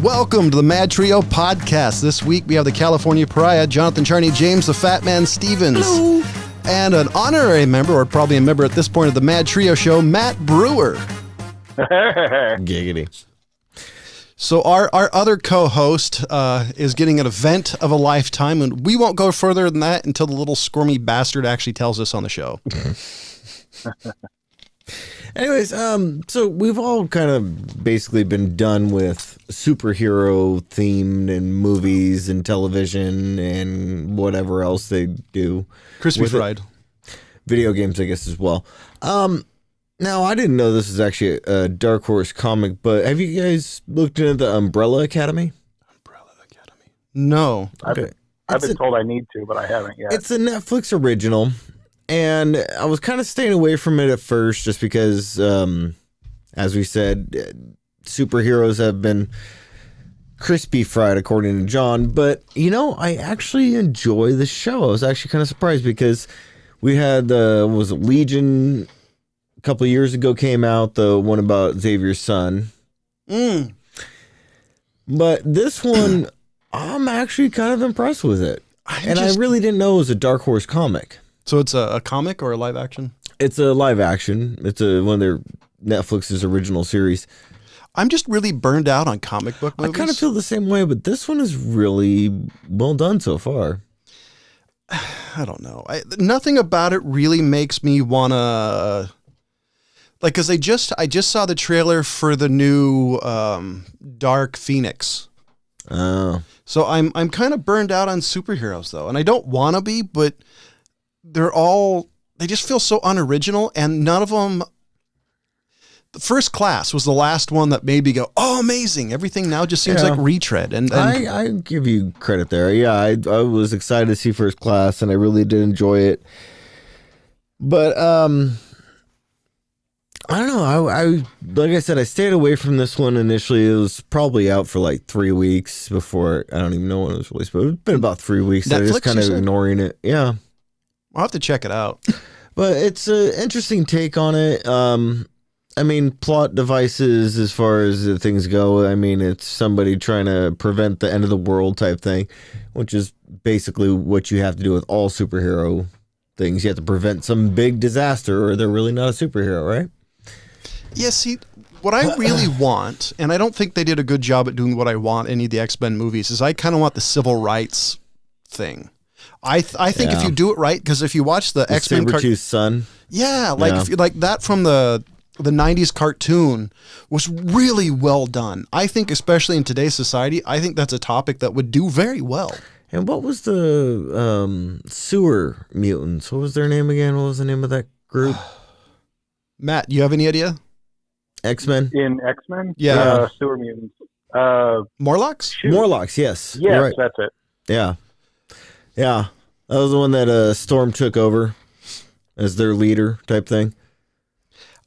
Welcome to the MadTrio podcast. This week we have the California Pariah, Jonathan Charney, James the Fat Man Stevens. Hello. And an honorary member, or probably a member at this point of the MadTrio show, Matt Brewer. Giggity. So our other co-host is getting an event of a lifetime, and we won't go further than that until the little squirmy bastard actually tells us on the show. Anyways, so we've all kind of basically been done with superhero themed and movies and television and whatever else they do. Crispy fried. Video games, I guess, as well. Now, I didn't know this was actually a Dark Horse comic, but have you guys looked into the Umbrella Academy? No. Okay. I've been told I need to, but I haven't yet. It's a Netflix original. And I was kind of staying away from it at first just because, as we said, superheroes have been crispy fried, according to John. But, you know, I actually enjoy the show. I was actually kind of surprised because we had, was it Legion a couple of years ago came out, the one about Xavier's son. But this one, I'm actually kind of impressed with it. I really didn't know it was a Dark Horse comic. So it's a comic or a live action? It's a live action. It's one of their Netflix's original series. I'm just really burned out on comic book movies. I kind of feel the same way, but this one is really well done so far. I don't know. Nothing about it really makes me want to... Like, because I just saw the trailer for the new Dark Phoenix. Oh. So I'm kind of burned out on superheroes, though. And I don't want to be, but... they just feel so unoriginal, and none of them. The First Class was the last one that made me go, oh, amazing. Everything now just seems like retread. And I give you credit there. Yeah, I was excited to see First Class, and I really did enjoy it. But I don't know. I like I said, I stayed away from this one initially. It was probably out for like 3 weeks before. I don't even know when it was released, but it's been about 3 weeks. Netflix, I just kind of ignoring it. Yeah. I'll have to check it out. But it's an interesting take on it. I mean, plot devices as far as things go. I mean, it's somebody trying to prevent the end of the world type thing, which is basically what you have to do with all superhero things. You have to prevent some big disaster or they're really not a superhero, right? Yeah, see, what I really want, and I don't think they did a good job at doing what I want in any of the X-Men movies, is I kind of want the civil rights thing. I think if you do it right, because if you watch the X-Men Sabretooth's son, like that from the 90s cartoon was really well done. I think, especially in today's society, I think that's a topic that would do very well. And what was the sewer mutants? What was their name again? What was the name of that group? Matt, you have any idea? X-Men? In X-Men? Yeah. Sewer mutants. Morlocks? Shoot. Morlocks, yes. Yes, right. That's it. Yeah. Yeah. That was the one that Storm took over as their leader type thing.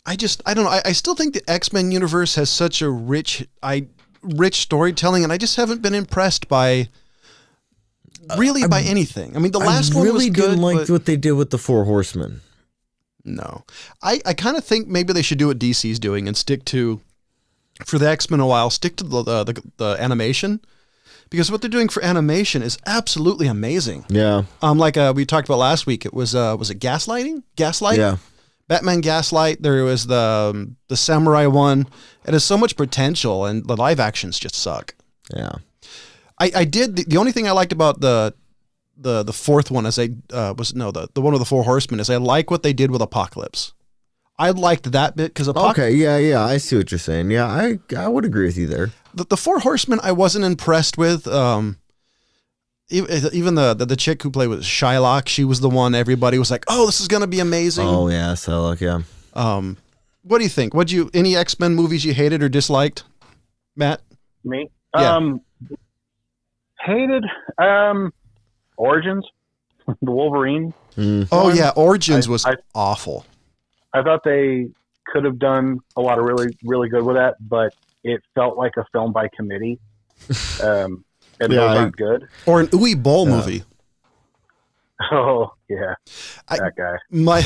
I don't know. I still think the X-Men universe has such a rich storytelling, and I just haven't been impressed by anything. I mean, the last one was good. I really didn't like what they did with the Four Horsemen. No. I kind of think maybe they should do what DC's doing and stick to, for the X-Men a while, stick to the animation. Because what they're doing for animation is absolutely amazing. Yeah. Like we talked about last week, it was it Gaslighting? Gaslight? Yeah. Batman Gaslight. There was the Samurai one. It has so much potential, and the live actions just suck. Yeah. I did the only thing I liked about the fourth one is the one with the Four Horsemen is I like what they did with Apocalypse. I liked that bit because okay, yeah, I see what you're saying. Yeah, I would agree with you there. The Four Horsemen I wasn't impressed with. Even the chick who played with Shylock, she was the one everybody was like, "Oh, this is gonna be amazing." Oh yeah, Shylock, yeah. What do you think? Any X-Men movies you hated or disliked, Matt? Me? Yeah. Hated. Origins, the Wolverine. Oh yeah, Origins was awful. I thought they could have done a lot of really, really good with that, but it felt like a film by committee. And those aren't good. Or an Uwe Boll movie. Oh, yeah. That guy. My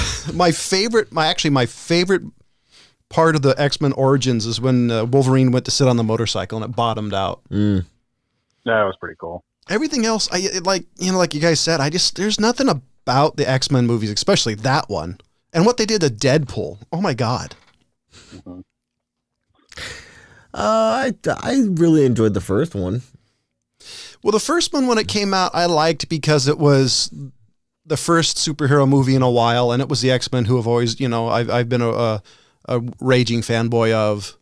favorite part of the X-Men Origins is when Wolverine went to sit on the motorcycle and it bottomed out. That was pretty cool. Everything else, like you guys said, there's nothing about the X-Men movies, especially that one, and what they did to Deadpool. Oh my God. Mm-hmm. I really enjoyed the first one. Well, the first one when it came out, I liked because it was the first superhero movie in a while, and it was the X-Men who have always, I've been a raging fanboy of.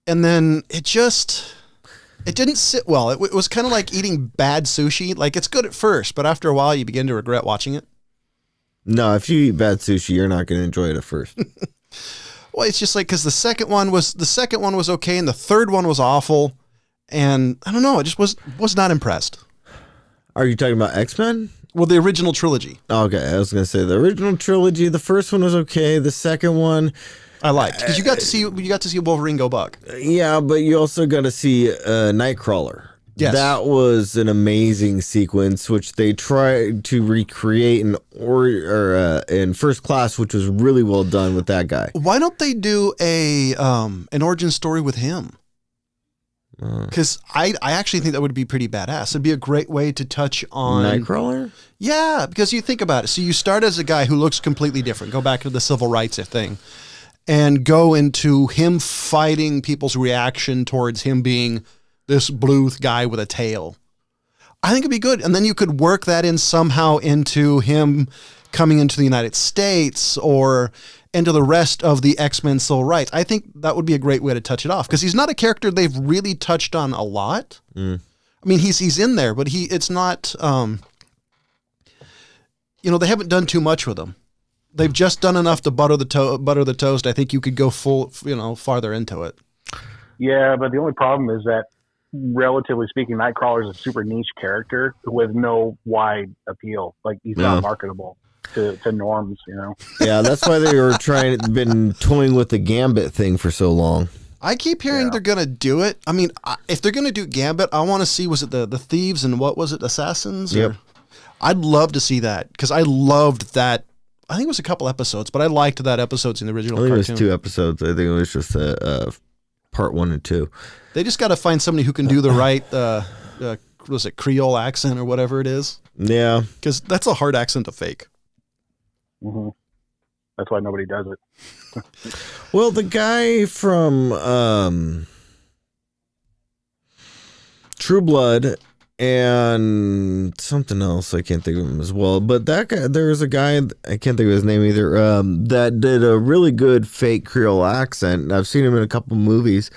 And then it didn't sit well. It was kind of like eating bad sushi. Like, it's good at first, but after a while, you begin to regret watching it. No, if you eat bad sushi, you're not going to enjoy it at first. Well, it's just like, because the second one was okay, and the third one was awful, and I don't know, I just was not impressed. Are you talking about X-Men? Well, the original trilogy. Okay, I was going to say the original trilogy. The first one was okay. The second one, I liked, because you got to see Wolverine go buck. Yeah, but you also got to see Nightcrawler. Yes. That was an amazing sequence, which they tried to recreate in First Class, which was really well done with that guy. Why don't they do an origin story with him? Because I actually think that would be pretty badass. It'd be a great way to touch on Nightcrawler. Yeah, because you think about it. So you start as a guy who looks completely different. Go back to the civil rights thing, and go into him fighting people's reaction towards him being this blue guy with a tail. I think it'd be good. And then you could work that in somehow into him coming into the United States or into the rest of the X-Men civil rights. I think that would be a great way to touch it off, because he's not a character they've really touched on a lot. I mean, he's in there, but it's not, they haven't done too much with him. They've just done enough to butter the toast. I think you could go farther into it. Yeah, but the only problem is that, relatively speaking, Nightcrawler is a super niche character with no wide appeal. Like, he's not marketable to norms, Yeah, that's why they were been toying with the Gambit thing for so long. I keep hearing they're going to do it. I mean, if they're going to do Gambit, I want to see, was it the Thieves and what was it, Assassins? Yep. I'd love to see that, because I loved that. I think it was a couple episodes, but I liked that episodes in the original cartoon. I think it was 2 episodes. I think it was just part 1 and 2. They just got to find somebody who can do the right, was it Creole accent or whatever it is? Yeah. Because that's a hard accent to fake. Mm-hmm. That's why nobody does it. Well, the guy from True Blood and something else, I can't think of him as well, but that guy, there was a guy, I can't think of his name either, that did a really good fake Creole accent. I've seen him in a couple movies.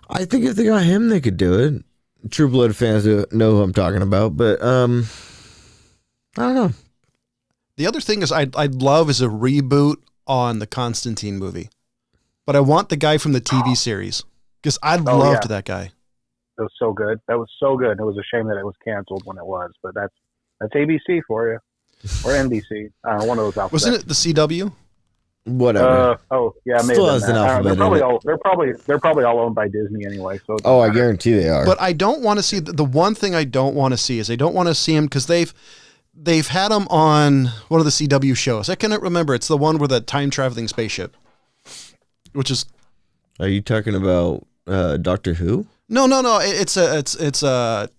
I think if they got him, they could do it. True Blood fans know who I'm talking about, but I don't know. The other thing is I'd love is a reboot on the Constantine movie, but I want the guy from the TV series, because I loved that guy. It was so good. That was so good. It was a shame that it was canceled when it was, but that's ABC for you, or NBC. One of those outfits. Wasn't it the CW? Whatever. Maybe. Still has an alphabet. They're probably all owned by Disney anyway. So I guarantee they are. But I don't want to see the one thing I don't want to see is I don't want to see him, because they've had him on one of the CW shows. I cannot remember. It's the one with the time traveling spaceship, which is. Are you talking about Doctor Who? No. It's the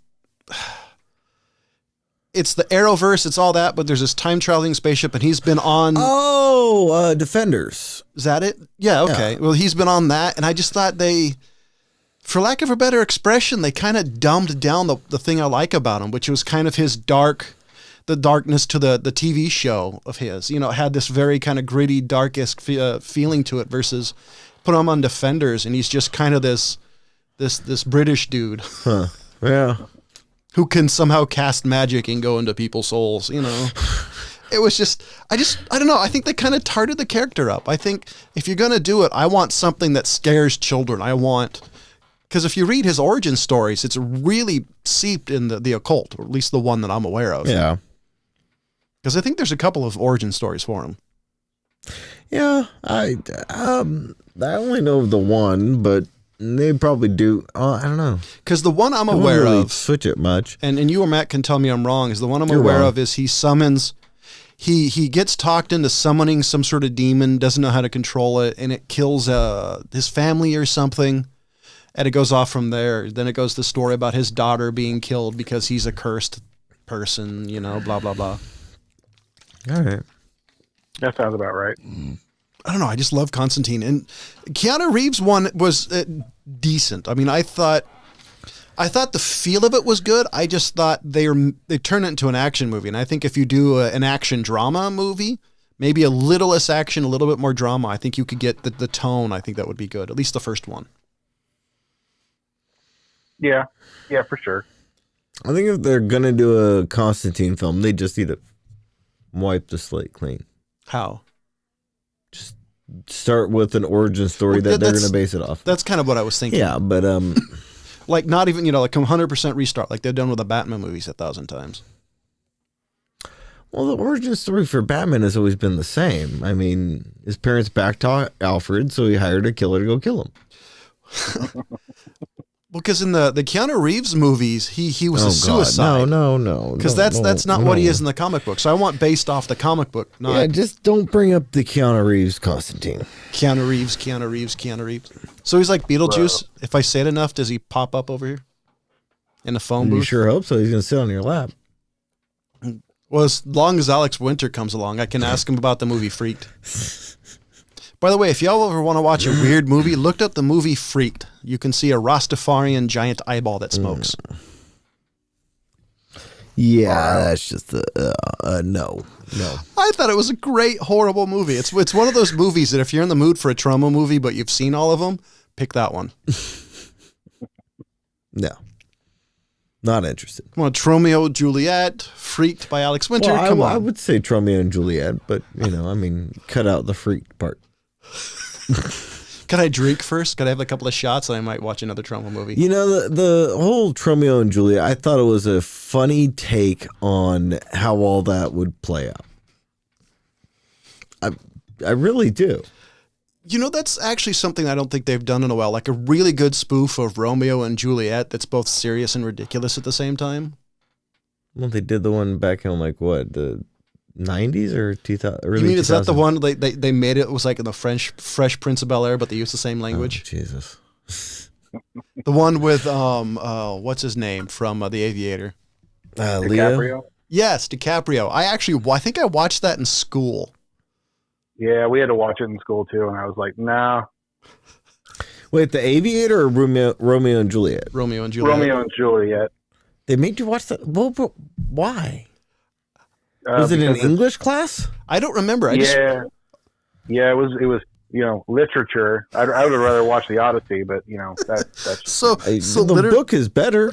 Arrowverse. It's all that, but there's this time traveling spaceship, and he's been on. Defenders. Is that it? Yeah. Okay. Yeah. Well, he's been on that, and I just thought for lack of a better expression, they kind of dumbed down the thing I like about him, which was kind of his the darkness to the TV show of his. It had this very kind of gritty, darkest feeling to it, versus put him on Defenders, and he's just kind of this British dude. Huh. Yeah. Who can somehow cast magic and go into people's souls, It was just, I don't know. I think they kind of tarted the character up. I think if you're going to do it, I want something that scares children. Because if you read his origin stories, it's really seeped in the occult, or at least the one that I'm aware of. Yeah. Because I think there's a couple of origin stories for him. Yeah. I only know of the one, but they probably do. I don't know. Because the one I'm aware of, switch it much. And you or Matt can tell me I'm wrong, is the one I'm aware of is he summons he gets talked into summoning some sort of demon, doesn't know how to control it, and it kills his family or something. And it goes off from there. Then it goes the story about his daughter being killed because he's a cursed person, blah, blah, blah. All right. That sounds about right. I don't know. I just love Constantine. And Keanu Reeves one was decent. I mean, I thought the feel of it was good. I just thought they turned it into an action movie. And I think if you do an action drama movie, maybe a little less action, a little bit more drama, I think you could get the tone. I think that would be good. At least the first one. Yeah, for sure. I think if they're going to do a Constantine film, they just need to wipe the slate clean. How? Just start with an origin story that they're going to base it off. That's kind of what I was thinking. Yeah, but like not even, like 100% restart like they've done with the Batman movies 1,000 times. Well, the origin story for Batman has always been the same. I mean, his parents backed Alfred, so he hired a killer to go kill him. Well, because in the Keanu Reeves movies, he was a suicide. No. Because that's not what he is in the comic book. So I want based off the comic book. Not just don't bring up the Keanu Reeves Constantine. Keanu Reeves. So he's like Beetlejuice. Bro. If I say it enough, does he pop up over here in the phone booth? You sure hope so. He's going to sit on your lap. Well, as long as Alex Winter comes along, I can ask him about the movie Freaked. By the way, if y'all ever want to watch a weird movie, look up the movie Freaked. You can see a Rastafarian giant eyeball that smokes. Yeah, that's just no. I thought it was a great, horrible movie. It's one of those movies that if you're in the mood for a trauma movie, but you've seen all of them, pick that one. No. Not interested. Well, Tromeo and Juliet, Freaked by Alex Winter. Well, Come on. I would say Tromeo and Juliet, but, cut out the freaked part. Can I drink first? Could I have a couple of shots and I might watch another Troma movie? The whole Tromeo and Juliet, I thought it was a funny take on how all that would play out. I really do. That's actually something I don't think they've done in a while, like a really good spoof of Romeo and Juliet that's both serious and ridiculous at the same time. Well, they did the one back in the 90s or 2000? You mean, is that the one they made it was like in the Fresh Prince of Bel-Air, but they used the same language? Oh, Jesus. The one with, what's his name from The Aviator? DiCaprio? Yes, DiCaprio. I think I watched that in school. Yeah, we had to watch it in school too, and I was like, nah. Wait, The Aviator or Romeo and Juliet? Romeo and Juliet. Romeo and Juliet. They made you watch that? Well, but why? Was it in English class? I don't remember. Yeah, it was literature. I would have rather watched the Odyssey, but that's so the book is better.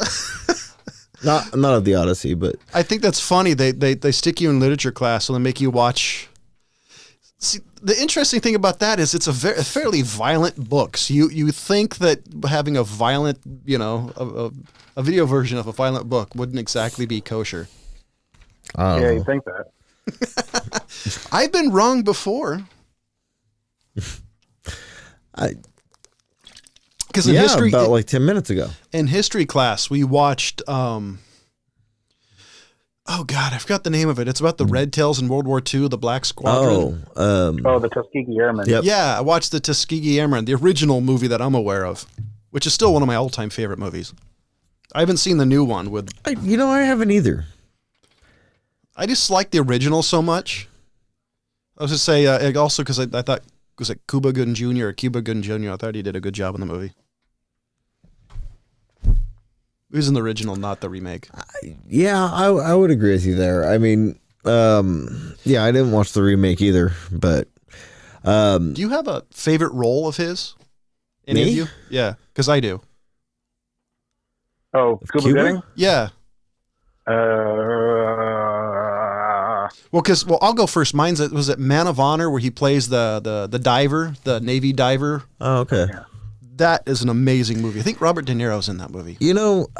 not of the Odyssey, but I think that's funny. They stick you in literature class and they make you watch. See, the interesting thing about that is it's a fairly violent book. So you think that having a violent, a video version of a violent book wouldn't exactly be kosher. Yeah, you think that. I've been wrong before. Because in history, about like 10 minutes ago. In history class, we watched. Oh God, I forgot the name of it. It's about the Red Tails in World War II, the Black Squadron. The Tuskegee Airmen. Yep. Yeah, I watched the Tuskegee Airmen, the original movie that I'm aware of, which is still one of my all-time favorite movies. I haven't seen the new one with. I haven't either. I just like the original so much. I was just say also because I thought was it Cuba Gooding Jr. or Cuba Gooding Jr. I thought he did a good job in the movie. He was in the original, not the remake. I would agree with you there. I mean, I didn't watch the remake either, but do you have a favorite role of his? Any me? of you? Yeah, because I do. Oh, Cuba Gooding? Yeah. Well, I'll go first. Mine's was it Man of Honor, where he plays the diver, the Navy diver. Oh, okay. Yeah. That is an amazing movie. I think Robert De Niro's in that movie. We haven't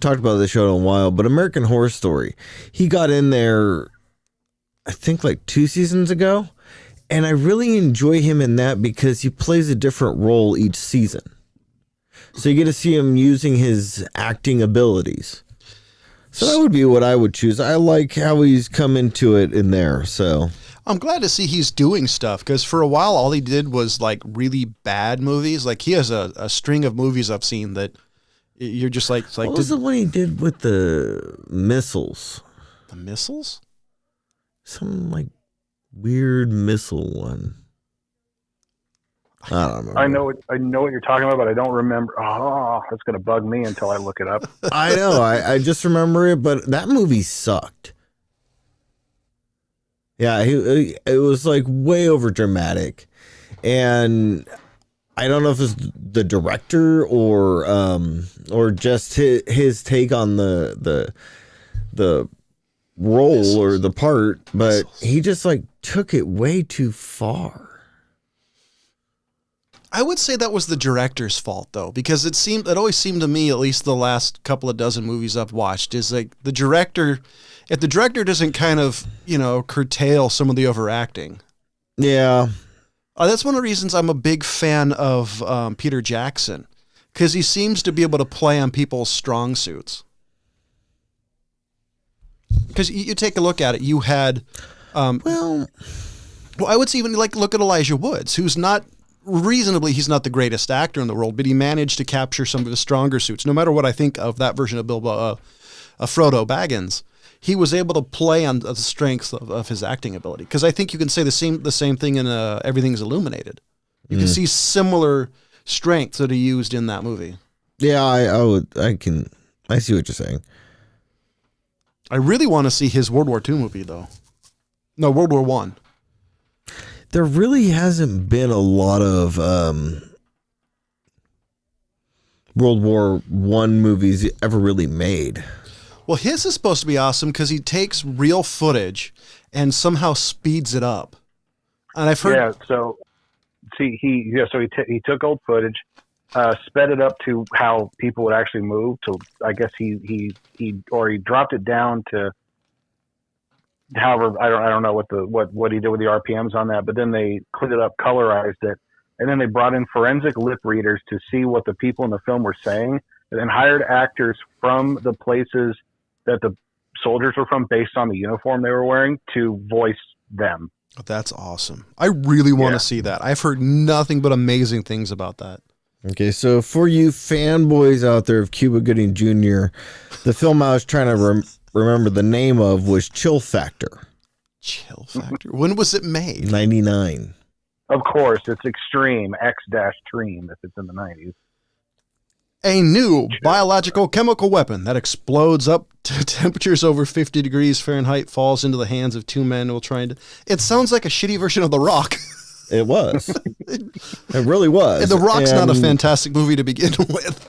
talked about this show in a while, but American Horror Story, he got in there, I think like 2 seasons ago, and I really enjoy him in that because he plays a different role each season. So you get to see him using his acting abilities. So that would be what I would choose. I like how he's come into it in there. So I'm glad to see he's doing stuff, because for a while all he did was like really bad movies. Like he has a string of movies I've seen that you're just like what was the one he did with the missiles? The missiles? Some like weird missile one. I don't remember. I know what you're talking about, but I don't remember. Oh, that's gonna bug me until I look it up. I know. I just remember it, but that movie sucked. Yeah, it was like way over dramatic, and I don't know if it's the director or just his take on the role missiles. Or the part, but missiles. He just like took it way too far. I would say that was the director's fault, though, because it always seemed to me, at least the last couple of dozen movies I've watched, is like the director, if the director doesn't kind of, curtail some of the overacting. Yeah. That's one of the reasons I'm a big fan of Peter Jackson, because he seems to be able to play on people's strong suits. Because you take a look at it, you had, well, I would say even look at Elijah Woods, who's not, he's not the greatest actor in the world, but he managed to capture some of his stronger suits. No matter what I think of that version of Frodo Baggins, he was able to play on the strengths of his acting ability. Because I think you can say the same thing in Everything's Illuminated. You can see similar strengths that he used in that movie. Yeah, I see what you're saying. I really want to see his World War II movie, though. No, World War I. There really hasn't been a lot of World War I movies ever really made. Well, his is supposed to be awesome because he takes real footage and somehow speeds it up. And I've heard. Yeah. So, he took old footage, sped it up to how people would actually move. To I guess he dropped it down to. However, I don't know what he did with the RPMs on that, but then they cleaned it up, colorized it, and then they brought in forensic lip readers to see what the people in the film were saying, and then hired actors from the places that the soldiers were from based on the uniform they were wearing to voice them. That's awesome. I really want to see that. I've heard nothing but amazing things about that. Okay, so for you fanboys out there of Cuba Gooding Jr., the film I was trying to remember the name of was Chill Factor. Chill Factor. When was it made? 99. Of course, it's Extreme, X-Tream, if it's in the 90s. A new biological chemical weapon that explodes up to temperatures over 50 degrees Fahrenheit falls into the hands of two men while trying to... It sounds like a shitty version of The Rock. It was. It really was. And The Rock's not a fantastic movie to begin with.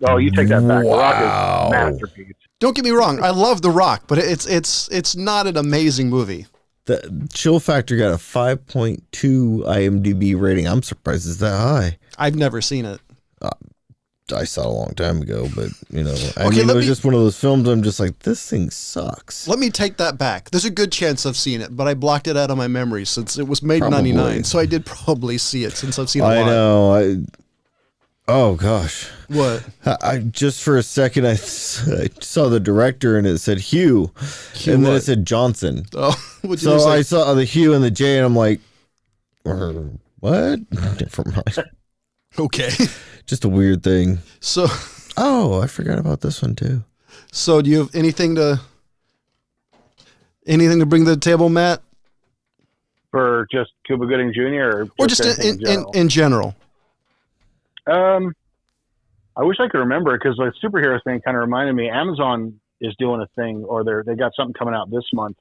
Oh, you take that back. Wow. The Rock is a masterpiece. Don't get me wrong. I love The Rock, but it's not an amazing movie. The Chill Factor got a 5.2 IMDb rating. I'm surprised it's that high. I've never seen it. I saw it a long time ago, but it was just one of those films I'm just like, this thing sucks. Let me take that back. There's a good chance I've seen it, but I blocked it out of my memory since it was made in 99, so I did probably see it since I've seen it a lot. I know. Oh gosh. What? I just for a second I saw the director and it said Hugh and then it said Johnson. Oh, so I saw the Hugh and the J and I'm like, what? Never mind. Okay. Just a weird thing. So. Oh, I forgot about this one too. So do you have anything to bring to the table, Matt? For just Cuba Gooding Jr. or just in general? I wish I could remember because the superhero thing kind of reminded me. Amazon is doing a thing, or they got something coming out this month,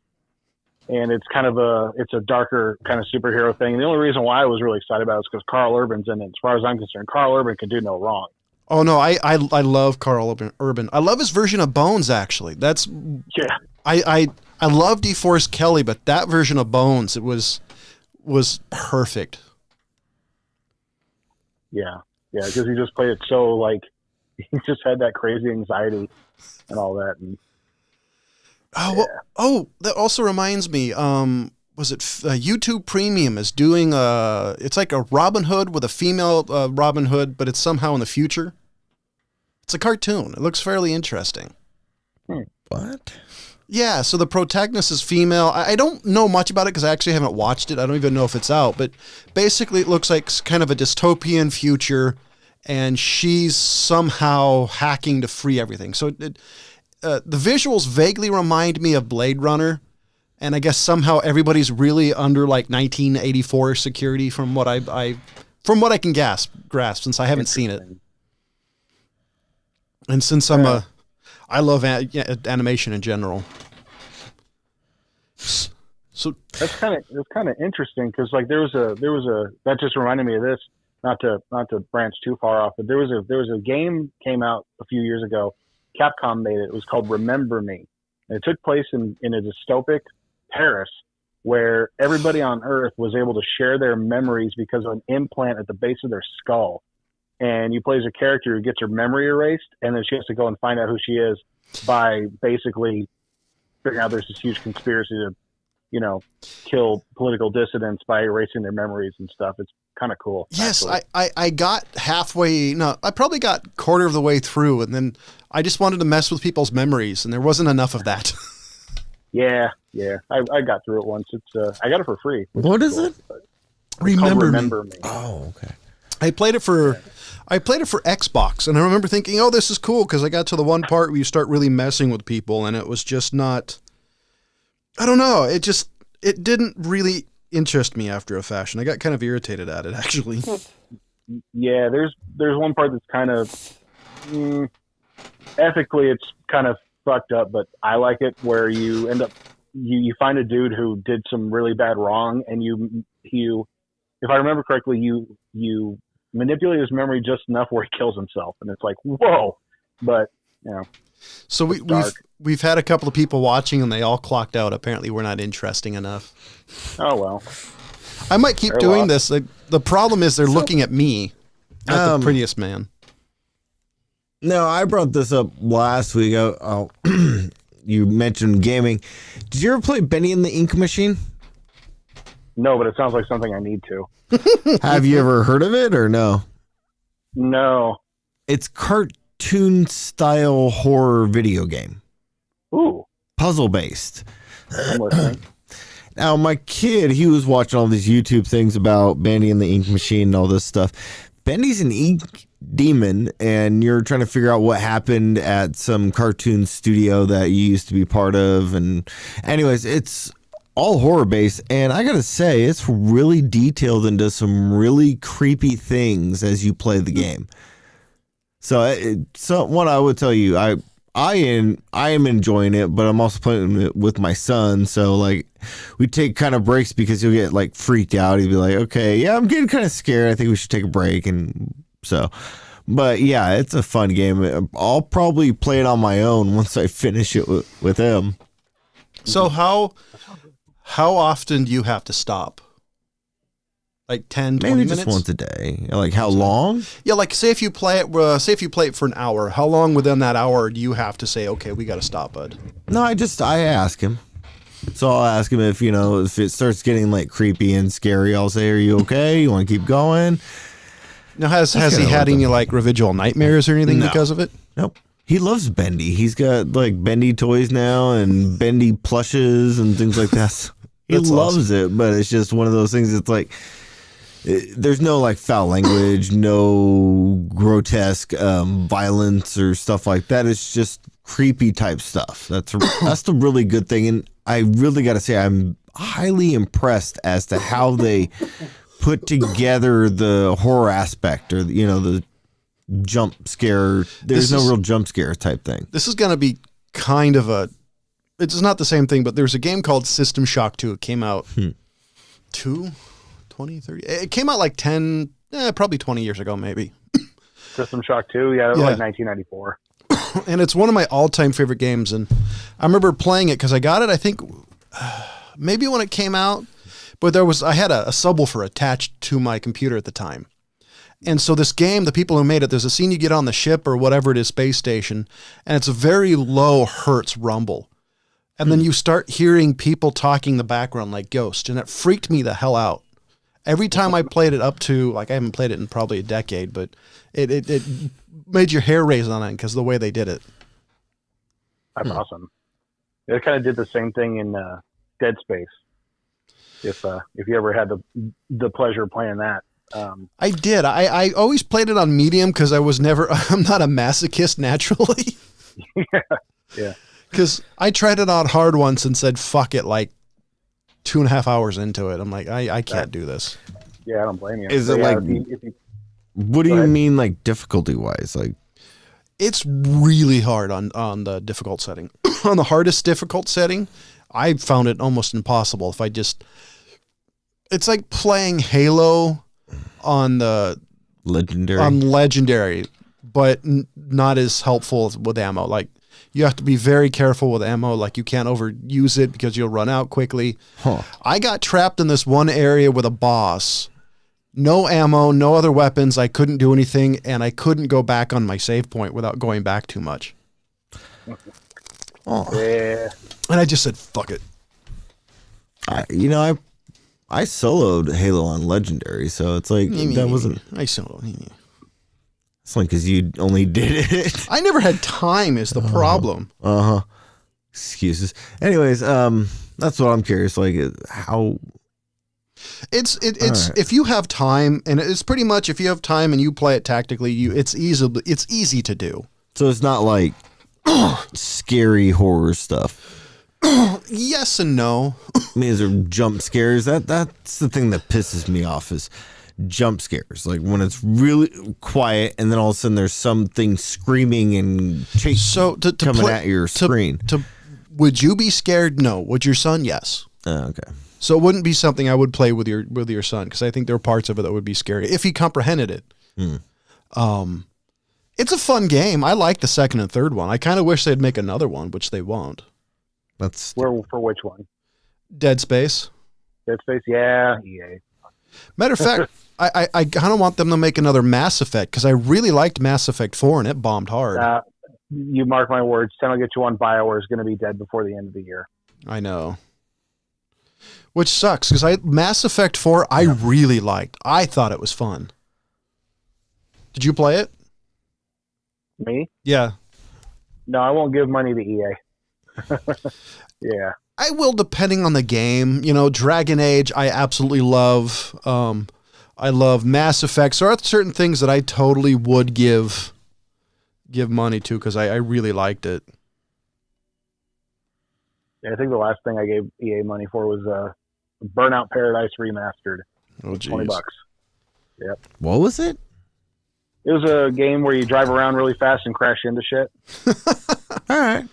and it's kind of a darker kind of superhero thing. And the only reason why I was really excited about it is because Carl Urban's in it. As far as I'm concerned, Carl Urban can do no wrong. Oh no, I love Carl Urban. I love his version of Bones actually. I love DeForest Kelly, but that version of Bones it was perfect. Yeah. Yeah, because he just played it so like he just had that crazy anxiety and all that. And that also reminds me. Was it YouTube Premium is doing it's like a Robin Hood with a female Robin Hood, but it's somehow in the future. It's a cartoon. It looks fairly interesting. What? Yeah, so the protagonist is female. I don't know much about it because I actually haven't watched it. I don't even know if it's out. But basically, it looks like kind of a dystopian future, and she's somehow hacking to free everything. So the visuals vaguely remind me of Blade Runner, and I guess somehow everybody's really under like 1984 security from what I can grasp since I haven't seen it. And since I love animation in general. So that's kind of interesting because like there was a that just reminded me of this. Not to branch too far off, but there was a game came out a few years ago. Capcom made it. It was called Remember Me. And it took place in a dystopic Paris where everybody on Earth was able to share their memories because of an implant at the base of their skull. And you play as a character who gets her memory erased, and then she has to go and find out who she is by basically figuring out there's this huge conspiracy to, kill political dissidents by erasing their memories and stuff. It's kind of cool. Yes, I got halfway. No, I probably got quarter of the way through, and then I just wanted to mess with people's memories, and there wasn't enough of that. Yeah. I got through it once. It's I got it for free. What is it? Remember Me. Oh, okay. I played it for Xbox, and I remember thinking, "Oh, this is cool," because I got to the one part where you start really messing with people, and it was just not. I don't know. It didn't really interest me after a fashion. I got kind of irritated at it, actually. Yeah, there's one part that's kind of ethically it's kind of fucked up, but I like it where you end up you find a dude who did some really bad wrong, and you if I remember correctly, you manipulate his memory just enough where he kills himself, and it's like whoa, but So we've had a couple of people watching, and they all clocked out. Apparently, we're not interesting enough. Oh well. I might keep doing this. The problem is they're looking at me, not the prettiest man. No, I brought this up last week. You mentioned gaming. Did you ever play Benny and the Ink Machine? No, but it sounds like something I need to. Have you ever heard of it or no? No. It's cartoon style horror video game. Ooh. Puzzle based. I'm listening. Now, my kid, he was watching all these YouTube things about Bendy and the Ink Machine and all this stuff. Bendy's an ink demon, and you're trying to figure out what happened at some cartoon studio that you used to be part of. And anyways, it's all horror based, and I gotta say, it's really detailed and does some really creepy things as you play the game. So what I would tell you, I am enjoying it, but I'm also playing it with my son. So like we take kind of breaks because he'll get like freaked out. He'll be like, okay, yeah, I'm getting kind of scared. I think we should take a break. And so, but yeah, it's a fun game. I'll probably play it on my own once I finish it with him. So how often do you have to stop? Like 10, 20 Maybe minutes? just once a day. Like how long? Yeah, like say if you play it for an hour, how long within that hour do you have to say, okay, we got to stop, bud? No, I ask him. So I'll ask him if it starts getting like creepy and scary, I'll say, are you okay? You want to keep going? Now, has he had any like revisual nightmares or anything because of it? Nope. He loves Bendy. He's got like Bendy toys now and Bendy plushes and things like that. He loves it, but it's just one of those things. It's like, there's no like foul language, no grotesque violence or stuff like that. It's just creepy type stuff. That's the really good thing. And I really got to say, I'm highly impressed as to how they put together the horror aspect, or the jump scare. There's no real jump scare type thing. This is going to be kind of it's not the same thing, but there's a game called System Shock 2. It came out 20, 30. It came out like 10, probably 20 years ago, maybe. System Shock 2, yeah, it was like 1994. And it's one of my all-time favorite games. And I remember playing it because I got it, I think, maybe when it came out. But I had a subwoofer attached to my computer at the time. And so this game, the people who made it, there's a scene you get on the ship or whatever it is, space station, and it's a very low hertz rumble. And then you start hearing people talking in the background like ghosts, and it freaked me the hell out. Every time I played it up to, like I haven't played it in probably a decade, but it made your hair raise on it because of the way they did it. That's awesome. It kind of did the same thing in Dead Space. If you ever had the pleasure of playing that. I did. I always played it on medium because I'm not a masochist naturally. Yeah. Because I tried it on hard once and said, fuck it, like 2.5 hours into it. I'm like, I can't do this. Yeah, I don't blame you. Is it yeah, like, what do you mean, like, difficulty-wise? Like, it's really hard on the difficult setting. On the hardest difficult setting, I found it almost impossible if I just... It's like playing Halo on the... Legendary, but not as helpful with ammo. Like, you have to be very careful with ammo. Like, you can't overuse it because you'll run out quickly. Huh. I got trapped in this one area with a boss. No ammo, no other weapons. I couldn't do anything, and I couldn't go back on my save point without going back too much. Oh. Yeah. And I just said, fuck it. I soloed Halo on Legendary, so it's like, that wasn't... I soloed. It's like because you only did it. I never had time is the problem. Excuses. Anyways, that's what I'm curious. Like, how... It's right. If you have time, and it's pretty much if you have time and you play it tactically, it's easy to do. So it's not like scary horror stuff. Yes and no. I mean, is there jump scares? That's the thing that pisses me off is jump scares. Like when it's really quiet and then all of a sudden there's something screaming and coming at your screen. Would you be scared? No. Would your son? Yes. Okay. So it wouldn't be something I would play with your son because I think there are parts of it that would be scary if he comprehended it. It's a fun game. I like the second and third one. I kind of wish they'd make another one, which they won't. That's for which one? Dead Space. Dead Space, yeah. EA. Matter of fact, I kind of want them to make another Mass Effect because I really liked Mass Effect 4 and it bombed hard. You mark my words. Time I get you on, BioWare is going to be dead before the end of the year. I know. Which sucks because Mass Effect 4 I really liked. I thought it was fun. Did you play it? Me? Yeah. No, I won't give money to EA. Yeah. I will, depending on the game. You know, Dragon Age, I absolutely love. I love Mass Effect. So there are certain things that I totally would give money to because I really liked it. Yeah, I think the last thing I gave EA money for was Burnout Paradise Remastered. Oh, geez. $20. Yep. What was it? It was a game where you drive around really fast and crash into shit. All right.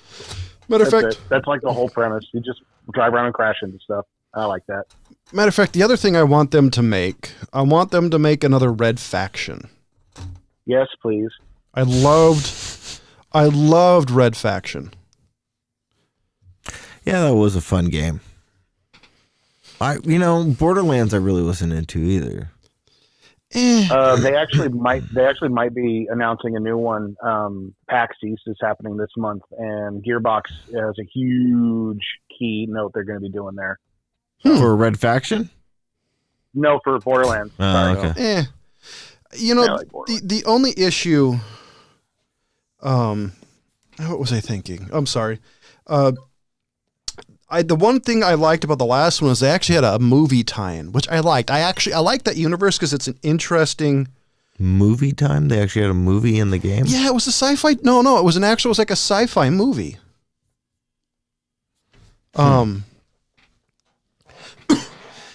Matter of fact, that's like the whole premise. You just drive around and crash into stuff. I like that. Matter of fact, the other thing I want them to make another Red Faction. Yes, please. I loved Red Faction. Yeah, that was a fun game. Borderlands I really wasn't into either. They actually might be announcing a new one. PAX East is happening this month, and Gearbox has a huge keynote they're going to be doing there. For Red Faction? No, for Borderlands. Okay. The only issue. What was I thinking? I'm sorry. The one thing I liked about the last one was they actually had a movie tie-in, which I liked. I like that universe because it's an interesting movie time. They actually had a movie in the game. Yeah, it was a sci-fi. No, it was it was like a sci-fi movie.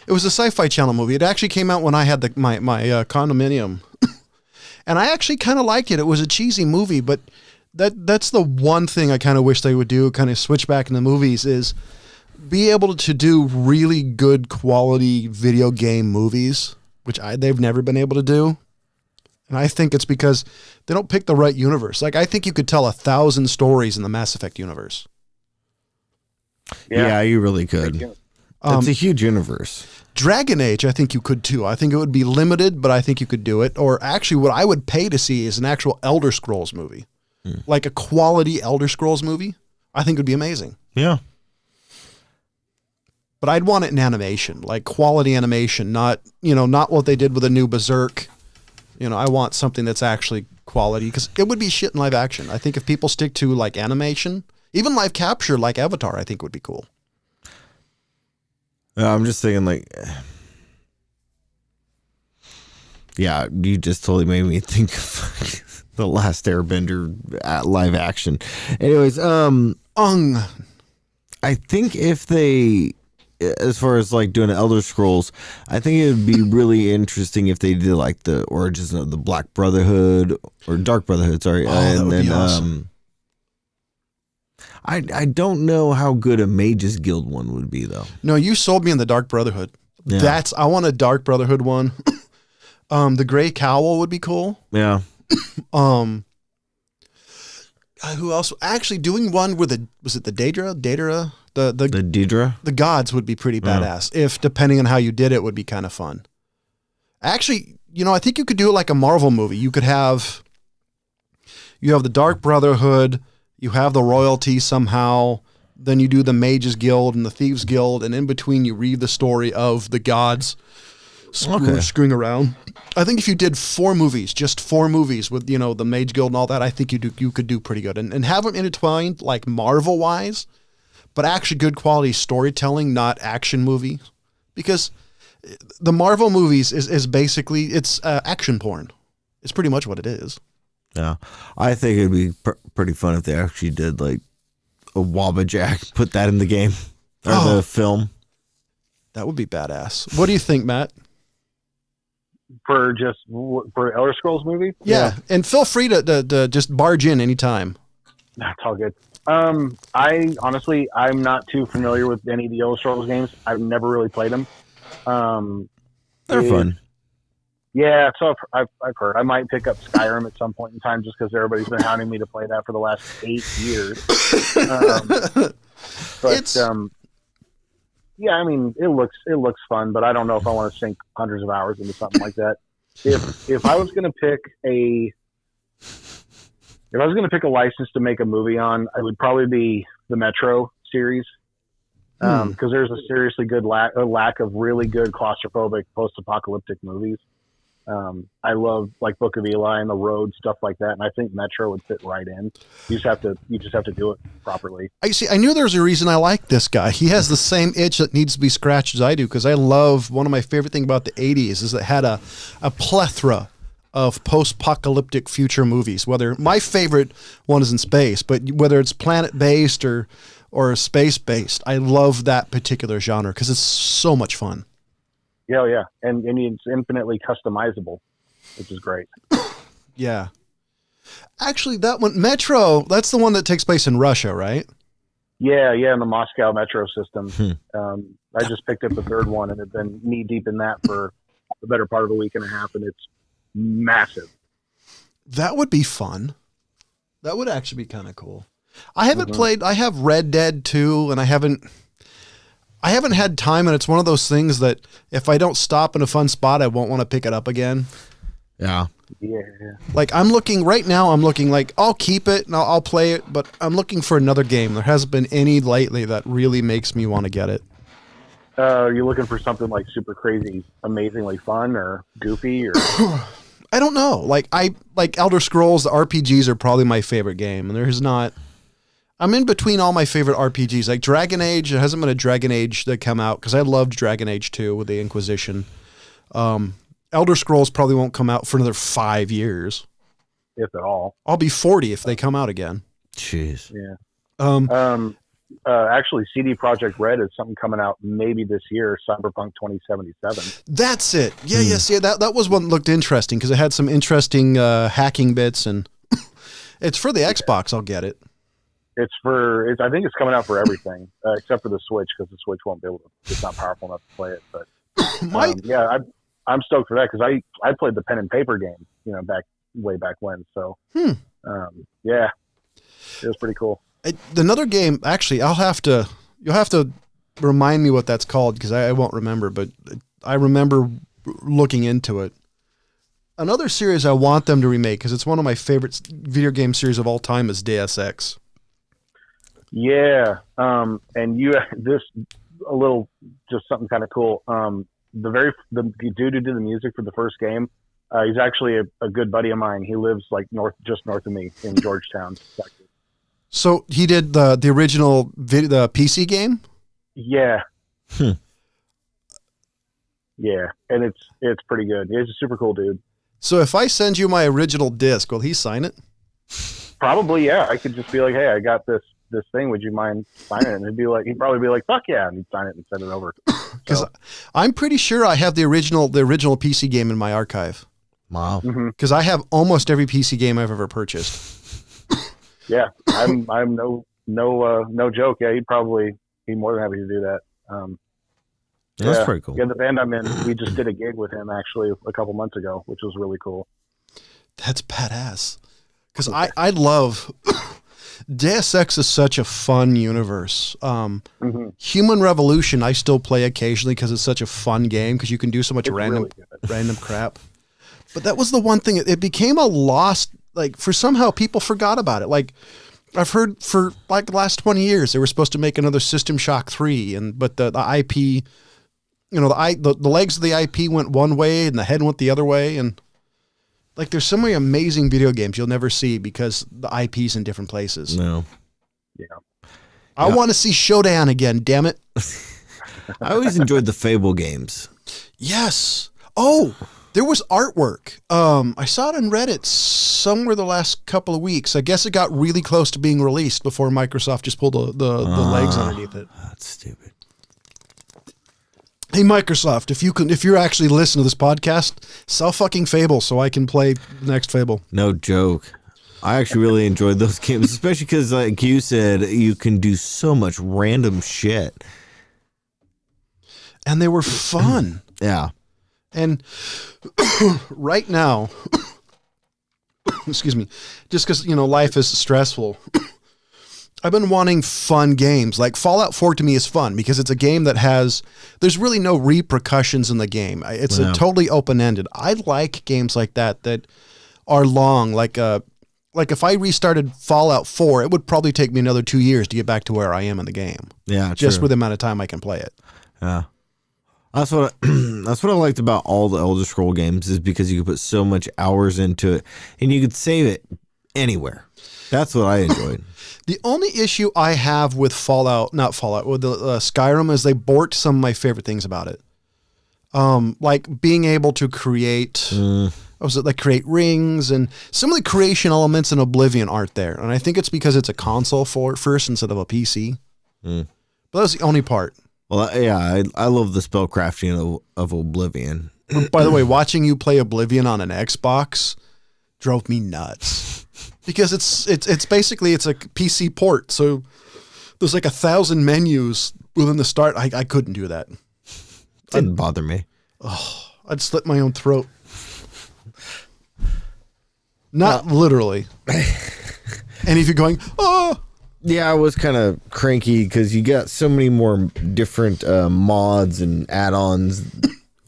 It was a Sci-Fi Channel movie. It actually came out when I had my condominium, and I actually kind of liked it. It was a cheesy movie, but that's the one thing I kind of wish they would do. Kind of switch back in the movies is be able to do really good quality video game movies, which they've never been able to do. And I think it's because they don't pick the right universe. Like, I think you could tell 1,000 stories in the Mass Effect universe. Yeah, you really could. It's a huge universe. Dragon Age, I think you could too. I think it would be limited, but I think you could do it. Or actually, what I would pay to see is an actual Elder Scrolls movie. Like a quality Elder Scrolls movie. I think it would be amazing. Yeah. But I'd want it in animation, like quality animation, not what they did with the new Berserk. I want something that's actually quality because it would be shit in live action. I think if people stick to like animation, Even live capture like Avatar, I think would be cool. I'm just thinking like, yeah, you just totally made me think of the Last Airbender live action. Anyways, I think if they, as far as like doing Elder Scrolls, I think it would be really interesting if they did like the origins of the Black Brotherhood or Dark Brotherhood, sorry. That would be awesome. I don't know how good a Mages Guild one would be though. No, you sold me on the Dark Brotherhood. Yeah. I want a Dark Brotherhood one. The Gray Cowl would be cool. Yeah. Who else? Actually, doing one with was it the Daedra? The Daedra? The gods would be pretty badass. If depending on how you did it, would be kind of fun. Actually, I think you could do it like a Marvel movie. You have the Dark Brotherhood, you have the royalty somehow, then you do the Mages Guild and the Thieves Guild, and in between you read the story of the gods screwing around. I think if you did 4 movies, just 4 movies with, the Mage Guild and all that, I think you could do pretty good. And have them intertwined like Marvel-wise, but actually good quality storytelling, not action movie. Because the Marvel movies is basically, it's action porn. It's pretty much what it is. Yeah. I think it'd be pretty fun if they actually did like a Wabbajack, put that in the game or the film. That would be badass. What do you think, Matt? For Elder Scrolls movie? Yeah. And feel free to just barge in anytime. That's all good. I'm not too familiar with any of the Elder Scrolls games. I've never really played them. They're fun. Yeah, so I've heard. I might pick up Skyrim at some point in time just because everybody's been hounding me to play that for the last 8 years. Yeah, I mean, it looks fun, but I don't know if I want to sink hundreds of hours into something like that. If I was going to pick a license to make a movie on, it would probably be the Metro series, because there's a seriously good lack of really good claustrophobic post-apocalyptic movies. I love like Book of Eli and The Road, stuff like that, and I think Metro would fit right in. You just have to do it properly. I knew there was a reason I like this guy. He has the same itch that needs to be scratched as I do, because I love, one of my favorite things about the 80s is it had a plethora of post-apocalyptic future movies. Whether my favorite one is in space, but whether it's planet-based or space-based, I love that particular genre because it's so much fun. Yeah, and it's infinitely customizable, which is great. Yeah. Actually, that one, Metro, that's the one that takes place in Russia, right? Yeah, in the Moscow Metro system. I just picked up the 3rd one and have been knee-deep in that for the better part of a week and a half, and it's massive. That would be fun. That would actually be kind of cool. I haven't played, I have Red Dead 2, and I haven't had time, and it's one of those things that if I don't stop in a fun spot, I won't want to pick it up again. Yeah. Like I'm looking like I'll keep it and I'll play it, but I'm looking for another game. There hasn't been any lately that really makes me want to get it. Are you looking for something like super crazy, amazingly fun or goofy or? I don't know. Like Elder Scrolls, the RPGs are probably my favorite game, and there's not. I'm in between all my favorite RPGs. Like Dragon Age, there hasn't been a Dragon Age that come out because I loved Dragon Age 2 with the Inquisition. Elder Scrolls probably won't come out for another 5 years, if at all. I'll be 40 if they come out again. Jeez. Yeah. Actually, CD Projekt Red is something coming out maybe this year, Cyberpunk 2077. That's it. Yeah, yes, yeah. That was one that looked interesting because it had some interesting hacking bits, and it's for the Xbox. I'll get it. I think it's coming out for everything except for the Switch, because the Switch won't be able to. It's not powerful enough to play it. But I'm stoked for that because I played the pen and paper game, way back when. So yeah, it was pretty cool. Another game, actually, you'll have to remind me what that's called because I won't remember, but I remember looking into it. Another series I want them to remake because it's one of my favorite video game series of all time is Deus Ex. Yeah, and just something kind of cool. The dude who did the music for the first game, he's actually a good buddy of mine. He lives like just north of me in Georgetown, Texas. So he did the original the PC game? Yeah. Yeah, and it's pretty good. He's a super cool dude. So if I send you my original disc, will he sign it? Probably, yeah. I could just be like, hey, I got this thing. Would you mind signing it? And he'd probably be like, fuck yeah, and he'd sign it and send it over. Because I'm pretty sure I have the original PC game in my archive. Wow. Because I have almost every PC game I've ever purchased. Yeah, I'm no joke. Yeah, he'd be more than happy to do that. That's pretty cool. Yeah, the band I'm in, we just did a gig with him actually a couple months ago, which was really cool. That's badass. Because I love Deus Ex is such a fun universe. Human Revolution I still play occasionally because it's such a fun game because you can do so much random crap. But that was the one thing. It became a lost, like, for somehow people forgot about it. Like, I've heard for like the last 20 years they were supposed to make another System Shock 3, but the IP, you know, the legs of the IP went one way and the head went the other way, and like there's so many amazing video games you'll never see because the IP's in different places. No. Yeah. I want to see Showdown again, damn it. I always enjoyed the Fable games. Yes. Oh, there was artwork. I saw it on Reddit somewhere the last couple of weeks. I guess it got really close to being released before Microsoft just pulled the legs underneath it. That's stupid. Hey, Microsoft, if you're actually listening to this podcast, sell fucking Fable so I can play the next Fable. No joke. I actually really enjoyed those games, especially because, like you said, you can do so much random shit. And they were fun. Yeah. And right now, excuse me, just because, you know, life is stressful, I've been wanting fun games. Like Fallout 4 to me is fun because it's a game that there's really no repercussions in the game. It's a totally open-ended. I like games like that are long. Like if I restarted Fallout 4, it would probably take me another 2 years to get back to where I am in the game. Yeah, just with the amount of time I can play it. Yeah. That's what I liked about all the Elder Scroll games is because you could put so much hours into it and you could save it anywhere. That's what I enjoyed. The only issue I have with not Fallout, with the Skyrim is they borked some of my favorite things about it. Like being able to create, create rings, and some of the creation elements in Oblivion aren't there. And I think it's because it's a console first instead of a PC. But that's the only part. Well, yeah, I love the spell crafting of Oblivion. By the way, watching you play Oblivion on an Xbox drove me nuts because it's basically it's a PC port. So there's like 1,000 menus within the start. I couldn't do that. Didn't bother me. Oh, I'd slit my own throat. Not literally. And if you're going, oh. Yeah, I was kind of cranky because you got so many more different mods and add-ons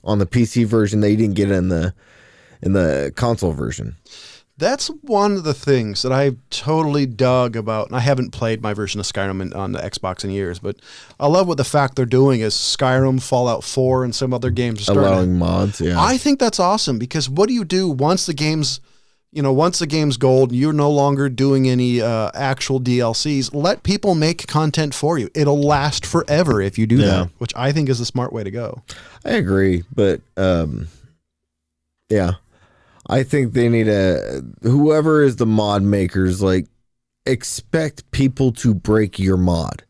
on the PC version that you didn't get in the console version. That's one of the things that I've totally dug about, and I haven't played my version of Skyrim on the Xbox in years, but I love what the fact they're doing is Skyrim, Fallout 4, and some other games are starting. Allowing mods, yeah. I think that's awesome because what do you do once the game's gold, you're no longer doing any actual DLCs. Let people make content for you. It'll last forever if you do that, which I think is a smart way to go. I agree, but yeah, I think they need whoever is the mod makers, like, expect people to break your mod.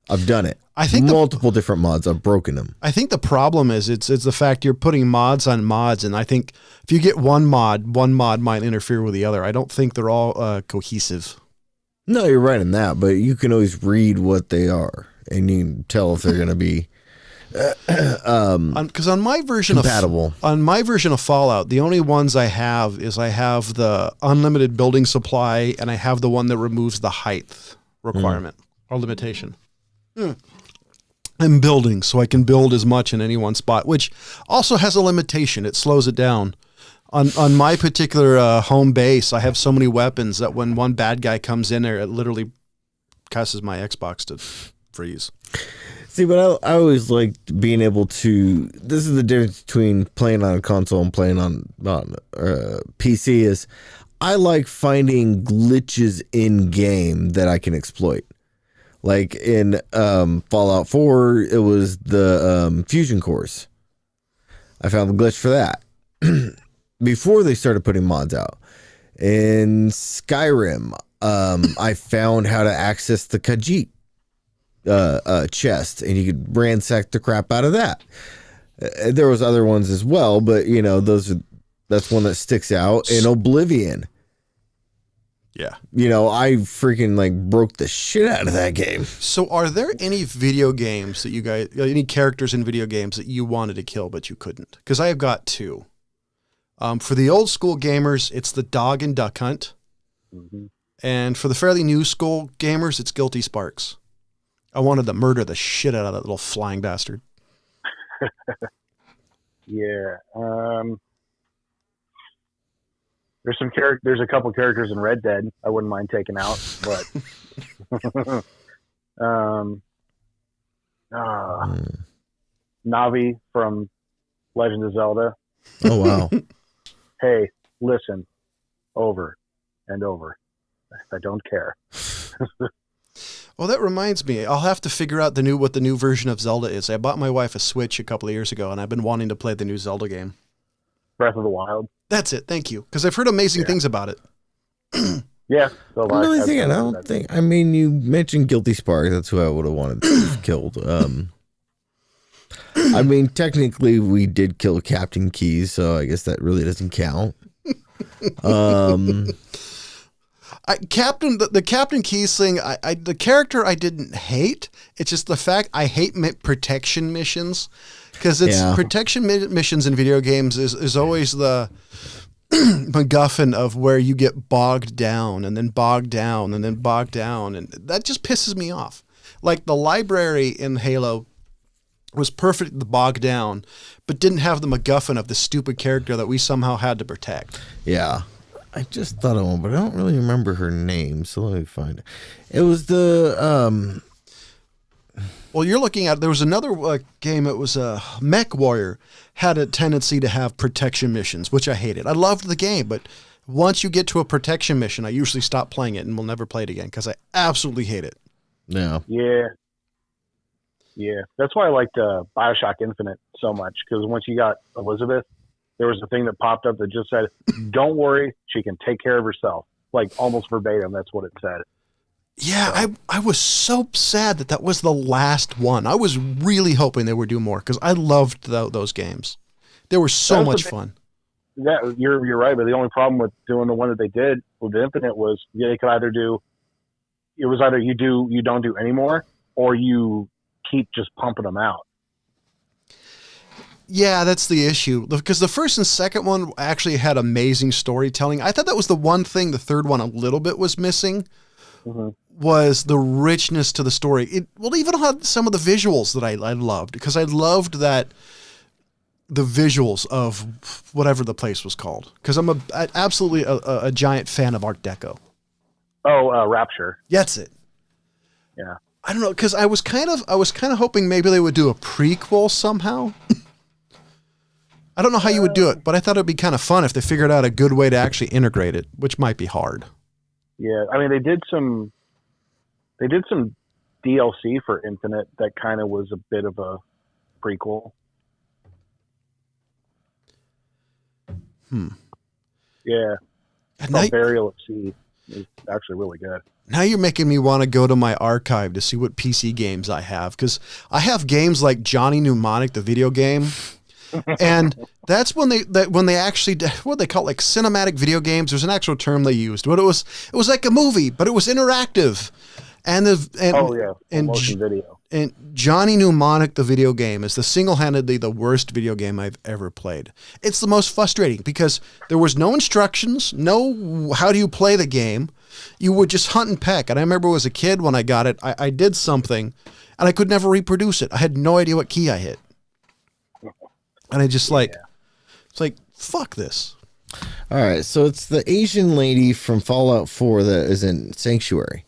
I've done it. I think multiple different mods. I've broken them. I think the problem is it's the fact you're putting mods on mods, and I think if you get one mod might interfere with the other. I don't think they're all cohesive. No, you're right in that, but you can always read what they are, and you can tell if they're going to be because on my version compatible. On my version of Fallout, the only ones I have the unlimited building supply, and I have the one that removes the height requirement or limitation. I'm building, so I can build as much in any one spot, which also has a limitation. It slows it down. On my particular home base, I have so many weapons that when one bad guy comes in there, it literally causes my Xbox to freeze. See, but I always liked being able to. This is the difference between playing on a console and playing on PC. Is I like finding glitches in game that I can exploit. Like in Fallout 4, it was the fusion cores. I found the glitch for that before they started putting mods out. In Skyrim, I found how to access the Khajiit chest, and you could ransack the crap out of that. There was other ones as well, but that's one that sticks out. In Oblivion, yeah, I freaking broke the shit out of that game. So are there any video games that you guys, any characters in video games that you wanted to kill but you couldn't? Because I have got two. For the old school gamers, it's the Dog and Duck Hunt. Mm-hmm. And for the fairly new school gamers, it's Guilty Sparks. I wanted to murder the shit out of that little flying bastard. Yeah. There's a couple characters in Red Dead I wouldn't mind taking out, but Navi from Legend of Zelda. Oh wow. Hey, listen, over and over. I don't care. Well, that reminds me. I'll have to figure out what the new version of Zelda is. I bought my wife a Switch a couple of years ago, and I've been wanting to play the new Zelda game. Breath of the Wild. That's it. Thank you. Because I've heard amazing things about it. Yeah. So I'm really thinking. I don't think. I mean, you mentioned Guilty Spark. That's who I would have wanted to have killed. I mean, technically, we did kill Captain Keys, so I guess that really doesn't count. The Captain Keys thing, the character I didn't hate. It's just the fact I hate protection missions, because protection missions in video games is always the MacGuffin of where you get bogged down and then bogged down and then bogged down, and that just pisses me off. Like the library in Halo was perfect to bog down, but didn't have the MacGuffin of the stupid character that we somehow had to protect. Yeah. I just thought of one, but I don't really remember her name, so let me find it. It was the... Well, you're looking at... There was another game, it was Mech Warrior, had a tendency to have protection missions, which I hated. I loved the game, but once you get to a protection mission, I usually stop playing it and will never play it again, because I absolutely hate it. Yeah. Yeah. That's why I liked Bioshock Infinite so much, because once you got Elizabeth, there was a thing that popped up that just said, don't worry, she can take care of herself. Like almost verbatim, that's what it said. Yeah, so. I was so sad that was the last one. I was really hoping they would do more, because I loved those games. They were so much fun. Yeah, you're right, but the only problem with doing the one that they did with Infinite was they could either do, it was either you don't do any more, or you keep just pumping them out. Yeah, that's the issue, because the first and second one actually had amazing storytelling. I thought that was the one thing the third one a little bit was missing, was the richness to the story. It even had some of the visuals that I loved, because I loved the visuals of whatever the place was called, because I'm absolutely a giant fan of Art Deco. Oh, Rapture. That's it. Yeah. I don't know, because I was kind of hoping maybe they would do a prequel somehow. I don't know how you would do it, but I thought it'd be kind of fun if they figured out a good way to actually integrate it, which might be hard. Yeah, I mean, they did some DLC for Infinite that kind of was a bit of a prequel. Yeah. Burial at Sea is actually really good. Now you're making me want to go to my archive to see what PC games I have, because I have games like Johnny Mnemonic, the video game. And that's when they actually, what they call it, like cinematic video games. There's an actual term they used. But it was like a movie, but it was interactive. And motion video. And Johnny Mnemonic, the video game, is single-handedly the worst video game I've ever played. It's the most frustrating because there was no instructions, no how do you play the game. You would just hunt and peck. And I remember as a kid when I got it, I did something and I could never reproduce it. I had no idea what key I hit. And I just it's like, fuck this. All right, so it's the Asian lady from Fallout 4 that is in Sanctuary.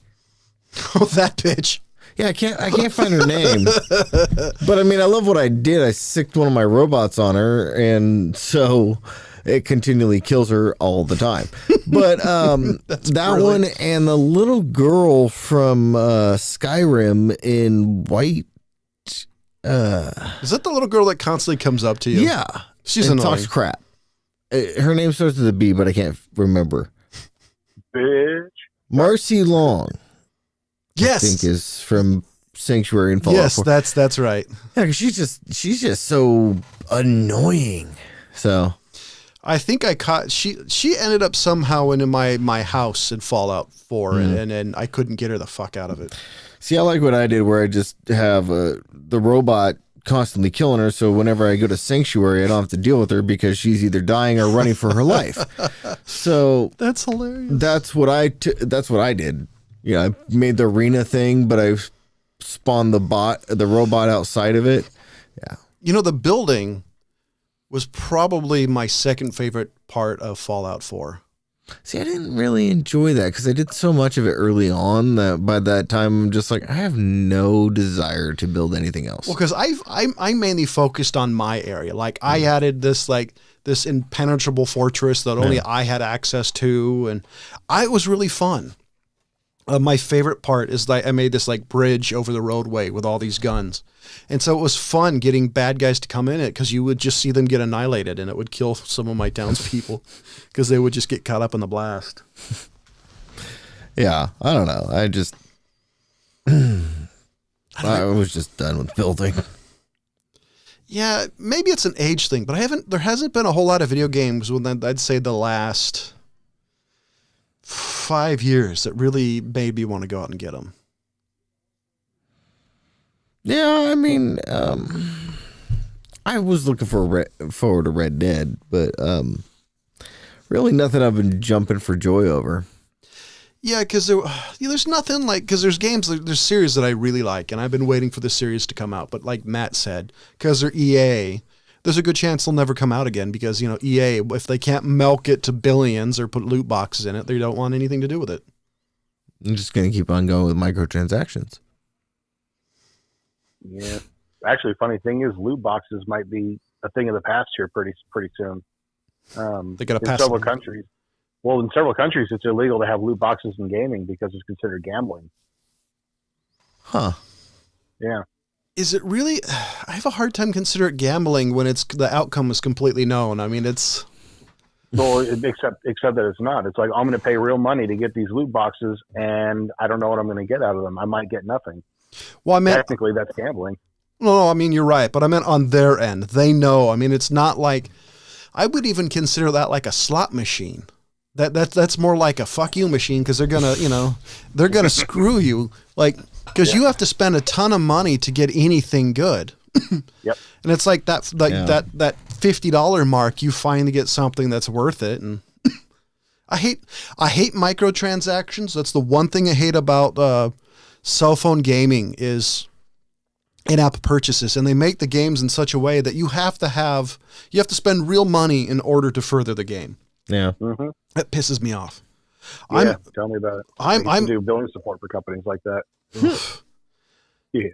Oh, that bitch. Yeah, I can't find her name. But I mean, I love what I did. I sicked one of my robots on her, and so it continually kills her all the time. But that one and the little girl from Skyrim in white. Is that the little girl that constantly comes up to you? Yeah. She's and annoying. talks crap. Her name starts with a B, but I can't remember. Bitch. Marcy Long. Yes. I think is from Sanctuary and Fallout 4. Yes, that's right. Yeah, 'cause she's just so annoying. So I think I caught she ended up somehow into my house in Fallout 4 and I couldn't get her the fuck out of it. see, I like what I did where I just have the robot constantly killing her, so whenever I go to Sanctuary I don't have to deal with her because she's either dying or running for her life. So That's hilarious. that's what I did. Yeah, I made the arena thing, but I spawned the robot outside of it. Yeah. You know, the building was probably my second favorite part of Fallout 4. See, I didn't really enjoy that because I did so much of it early on that by that time I'm just like, I have no desire to build anything else. Well, because I mainly focused on my area. Like I added this impenetrable fortress that only I had access to, and it was really fun. My favorite part is that I made this like bridge over the roadway with all these guns. And so it was fun getting bad guys to come in it because you would just see them get annihilated and it would kill some of my townspeople because they would just get caught up in the blast. Yeah, I don't know. I was just done with building. Yeah, maybe it's an age thing, but there hasn't been a whole lot of video games when I'd say the last 5 years that really made me want to go out and get them. Yeah, I mean, I was looking forward to Red Dead, but really nothing I've been jumping for joy over. Yeah, because there's nothing like, because there's series that I really like, and I've been waiting for the series to come out. But like Matt said, because they're EA, there's a good chance they'll never come out again because, EA, if they can't milk it to billions or put loot boxes in it, they don't want anything to do with it. I'm just going to keep on going with microtransactions. Yeah. Actually, funny thing is, loot boxes might be a thing of the past here pretty soon. They got to pass in several countries. Well, in several countries, it's illegal to have loot boxes in gaming because it's considered gambling. Huh. Yeah. Is it really? I have a hard time considering it gambling when the outcome is completely known. I mean, it's. Well, except that it's not. It's like, I'm going to pay real money to get these loot boxes, and I don't know what I'm going to get out of them. I might get nothing. Well, I meant technically that's gambling. No, I mean, you're right, but I meant on their end. They know. I mean, it's not like I would even consider that like a slot machine. That's more like a fuck you machine because they're gonna, they're gonna screw you, like because you have to spend a ton of money to get anything good. Yep. And it's like that $50 mark, you finally get something that's worth it. And I hate microtransactions. That's the one thing I hate about cell phone gaming is in-app purchases, and they make the games in such a way that you have to spend real money in order to further the game. Yeah. Mm-hmm. That pisses me off. Yeah, tell me about it. I do billing support for companies like that. Yeah.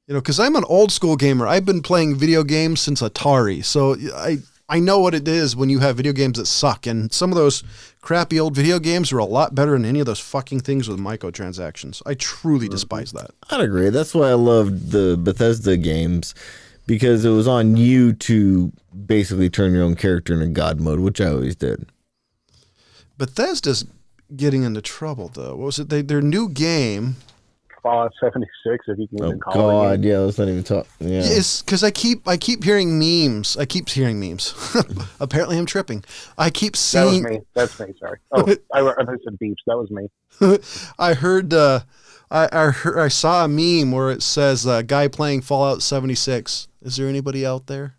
Because I'm an old school gamer. I've been playing video games since Atari, so I know what it is when you have video games that suck, and some of those crappy old video games are a lot better than any of those fucking things with microtransactions. I truly despise that. I'd agree. That's why I loved the Bethesda games, because it was on you to basically turn your own character into God mode, which I always did. Bethesda's getting into trouble, though. What was it? Their new game... Fallout 76, if you can even call it. Oh, God, yeah, let's not even talk. Yeah. It's because I keep hearing memes. Apparently I'm tripping. I keep seeing... That's me, sorry. Oh, I said beeps. That was me. I heard... I saw a meme where it says guy playing Fallout 76. Is there anybody out there?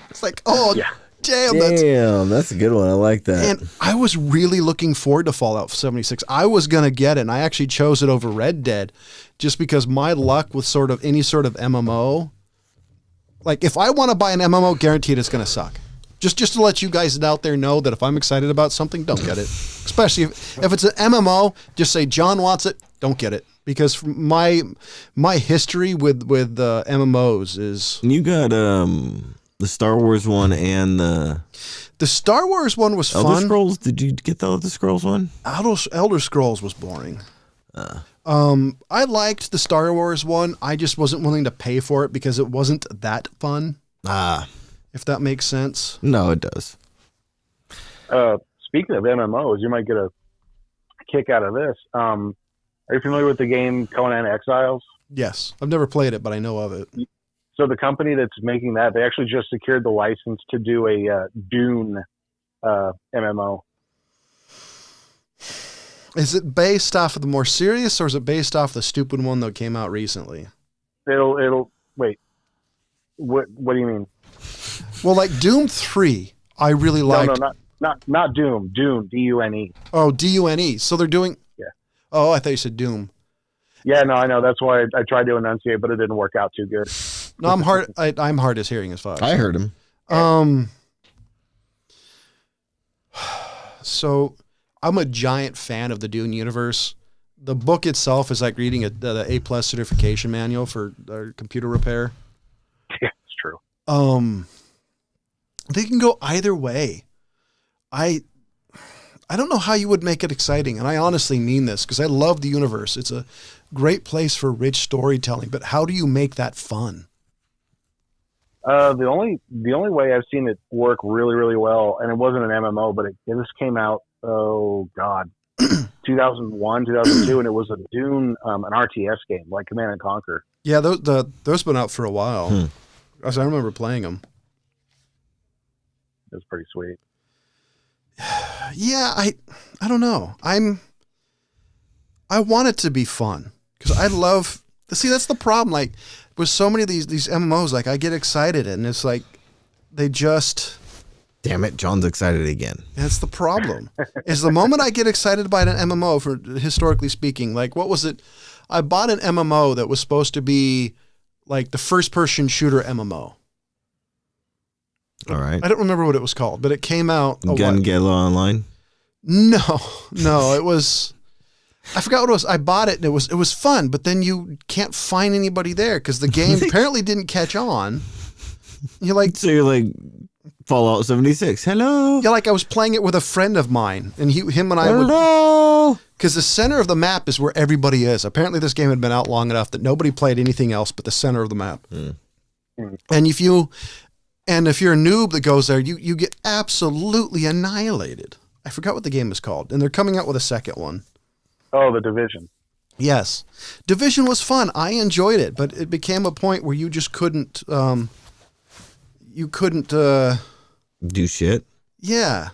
It's like, oh, yeah. Damn, that's a good one. I like that. And I was really looking forward to Fallout 76. I was going to get it, and I actually chose it over Red Dead just because my luck with any sort of MMO, like if I want to buy an MMO, guaranteed it's going to suck. Just to let you guys out there know that if I'm excited about something, don't get it. Especially if it's an MMO, just say John wants it, don't get it. Because my history with MMOs is... You got... the Star Wars one and the The Star Wars one was Elder fun. Scrolls? Did you get the Elder Scrolls one? Elder Scrolls was boring. I liked the Star Wars one. I just wasn't willing to pay for it because it wasn't that fun. If that makes sense. No, it does. Speaking of MMOs, you might get a kick out of this. Are you familiar with the game Conan Exiles? Yes. I've never played it, but I know of it. So the company that's making that, they actually just secured the license to do a Dune MMO. Is it based off of the more serious, or is it based off the stupid one that came out recently? It'll wait. What do you mean? Well, like Doom 3, I really liked. No, not Doom. Dune, Dune. Oh, Dune. So they're doing. Yeah. Oh, I thought you said Doom. Yeah, no, I know. That's why I tried to enunciate, but it didn't work out too good. No, I'm hard. I'm hard as hearing as fuck. I heard him. So I'm a giant fan of the Dune universe. The book itself is like reading the A+ certification manual for computer repair. Yeah, it's true. They can go either way. I don't know how you would make it exciting, and I honestly mean this because I love the universe. It's a great place for rich storytelling, but how do you make that fun? The only way I've seen it work really, really well, and it wasn't an MMO, but this came out, 2001, 2002, and it was a Dune, an RTS game, like Command and Conquer. Yeah, those been out for a while. I remember playing them. It was pretty sweet. Yeah, I don't know. I want it to be fun because I love. See, that's the problem. Like with so many of these MMOs, like I get excited and it's like they just. Damn it, John's excited again. That's the problem. Is the moment I get excited by an MMO, for historically speaking, like what was it? I bought an MMO that was supposed to be like the first-person shooter MMO. All right. I don't remember what it was called, but it came out. Gun Gala Online? No, it was. I forgot what it was. I bought it and it was fun, but then you can't find anybody there because the game apparently didn't catch on. You're like Fallout 76. Hello. Yeah, like I was playing it with a friend of mine, and him and I would. Because the center of the map is where everybody is. Apparently, this game had been out long enough that nobody played anything else but the center of the map. And if you're a noob that goes there, you get absolutely annihilated. I forgot what the game is called, and they're coming out with a second one. Oh, The Division. Yes. Division was fun. I enjoyed it, but it became a point where you just couldn't do shit. Yeah.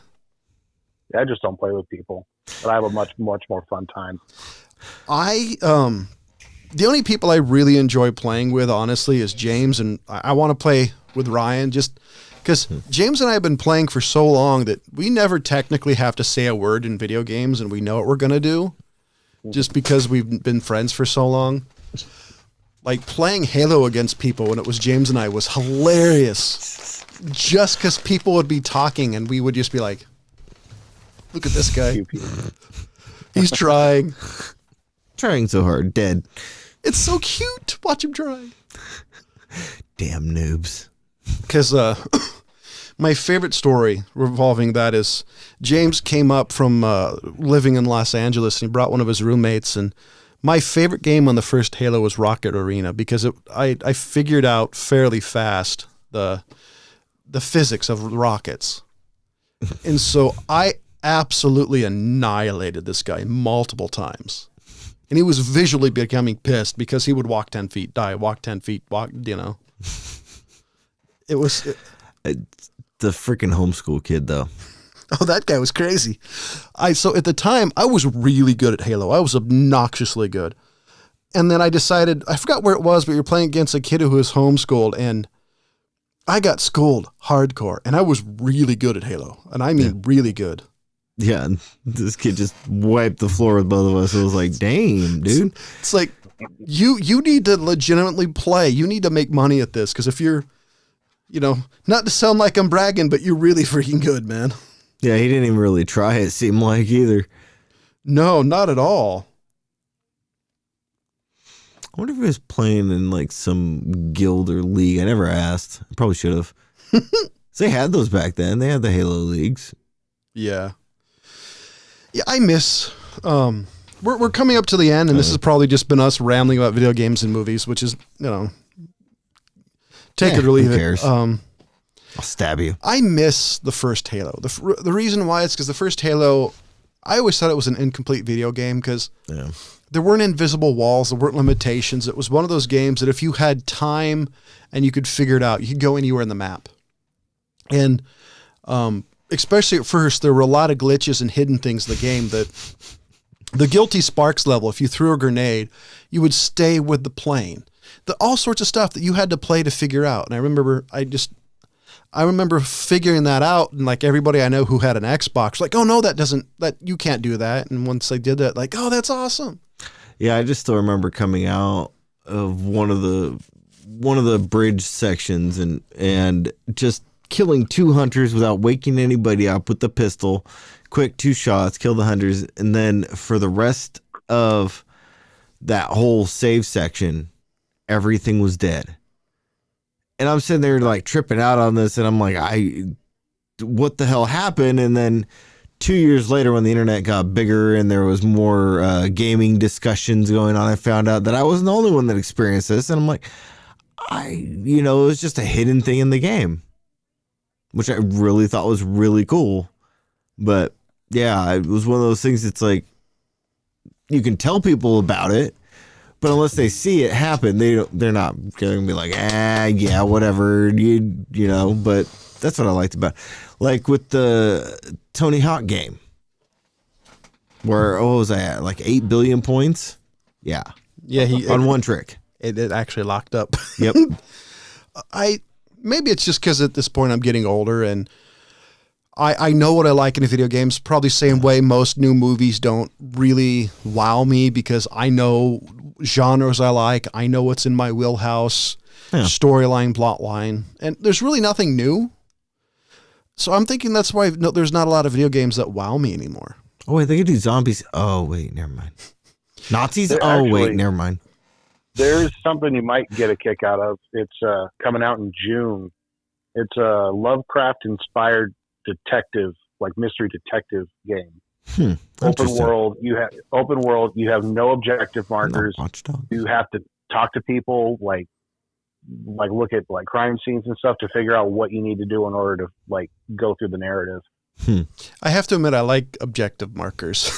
I just don't play with people, but I have a much more fun time. The only people I really enjoy playing with, honestly, is James, and I want to play with Ryan just because James and I have been playing for so long that we never technically have to say a word in video games, and we know what we're going to do just because we've been friends for so long. Like playing Halo against people when it was James and I was hilarious. Just because people would be talking and we would just be like, look at this guy. He's trying. Trying so hard. Dead. It's so cute. Watch him try. Damn noobs. Because my favorite story revolving that is James came up from living in Los Angeles and he brought one of his roommates, and my favorite game on the first Halo was Rocket Arena because I figured out fairly fast the physics of rockets. And so I absolutely annihilated this guy multiple times. And he was visually becoming pissed because he would walk 10 feet, die, walk 10 feet, walk, It was... the freaking homeschool kid, though. Oh, that guy was crazy. So at the time, I was really good at Halo. I was obnoxiously good. And then I decided, I forgot where it was, but you're playing against a kid who was homeschooled, and I got schooled hardcore, and I was really good at Halo. And I mean really good. Yeah, this kid just wiped the floor with both of us. It was like, damn, dude. It's like, you need to legitimately play. You need to make money at this, because if you're, not to sound like I'm bragging, but you're really freaking good, man. Yeah, he didn't even really try, it seemed like, either. No, not at all. I wonder if he was playing in like some guild or league. I never asked. I probably should have. So they had those back then. They had the Halo leagues. Yeah. Yeah, I miss. We're coming up to the end, and this has probably just been us rambling about video games and movies, which is, take it or leave who it. cares? I'll stab you. I miss the first Halo. The reason why is because the first Halo, I always thought it was an incomplete video game because there weren't invisible walls, there weren't limitations. It was one of those games that if you had time and you could figure it out, you could go anywhere in the map. And especially at first, there were a lot of glitches and hidden things in the game that the Guilty Sparks level, if you threw a grenade, you would stay with the plane. All sorts of stuff that you had to play to figure out. And I remember figuring that out, and like everybody I know who had an Xbox, like, oh no, that you can't do that. And once they did that, like, oh, that's awesome. Yeah, I just still remember coming out of one of the bridge sections and just killing 2 hunters without waking anybody up with the pistol. Quick 2 shots, kill the hunters, and then for the rest of that whole save section, everything was dead. And I'm sitting there like tripping out on this, and I'm like, what the hell happened? And then 2 years later, when the internet got bigger and there was more gaming discussions going on, I found out that I wasn't the only one that experienced this. And I'm like, it was just a hidden thing in the game, which I really thought was really cool. But yeah, it was one of those things. It's like, you can tell people about it, but unless they see it happen, they're not going to be like, yeah, whatever, but that's what I liked about it. Like with the Tony Hawk game, where, what was I at? Like 8 billion points? Yeah. Yeah. On one trick. It actually locked up. Yep. Maybe it's just because at this point I'm getting older and I know what I like in video games, probably same way most new movies don't really wow me because I know genres I like. I know what's in my wheelhouse, storyline, plot line, and there's really nothing new. So I'm thinking that's why there's not a lot of video games that wow me anymore. Oh, wait, they could do zombies. Oh, wait, never mind. Nazis? Wait, never mind. There's something you might get a kick out of. It's coming out in June. It's a Lovecraft-inspired detective, like mystery detective game. Open world. You have no objective markers. You have to talk to people, like look at like crime scenes and stuff to figure out what you need to do in order to like go through the narrative. I have to admit, I like objective markers.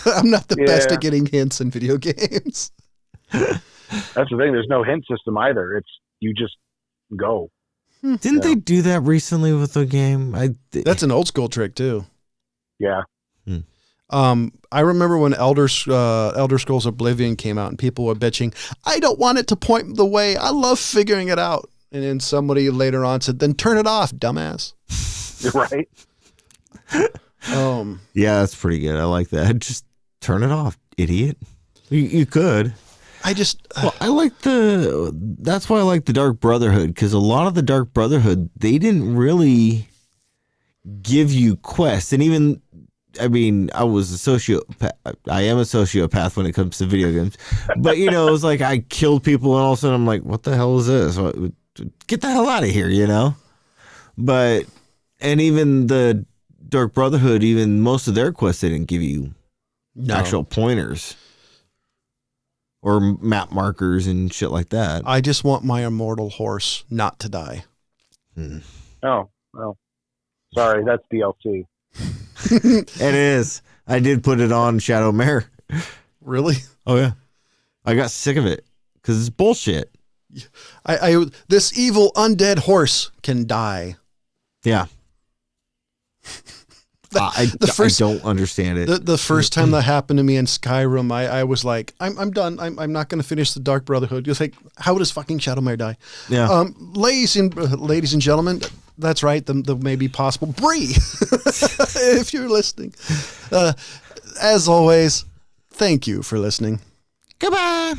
I'm not the best at getting hints in video games. That's the thing. There's no hint system either. It's you just go. Didn't they do that recently with a game? That's an old school trick too. Yeah. I remember when Elder Scrolls Oblivion came out and people were bitching, I don't want it to point the way. I love figuring it out. And then somebody later on said, then turn it off, dumbass. You're right. Yeah, that's pretty good. I like that. Just turn it off, idiot. You could. I like that's why I like the Dark Brotherhood, because a lot of the Dark Brotherhood, they didn't really give you quests. And even, I mean, I was a sociopath. I am a sociopath when it comes to video games. But, it was like I killed people and all of a sudden I'm like, what the hell is this? Get the hell out of here, But, and even the Dark Brotherhood, even most of their quests, they didn't give you actual pointers or map markers and shit like that. I just want my immortal horse not to die. Oh, well, sorry, that's DLC. It is. I did put it on Shadow Mare. Really? Oh yeah. I got sick of it because it's bullshit. This evil undead horse can die. Yeah. I don't understand it. The first time that happened to me in Skyrim, I was like, I'm done. I'm not going to finish the Dark Brotherhood. You're like, how does fucking Shadowmare die? Yeah. Ladies and gentlemen, that's right. The may be possible. Bree, if you're listening. As always, thank you for listening. Goodbye.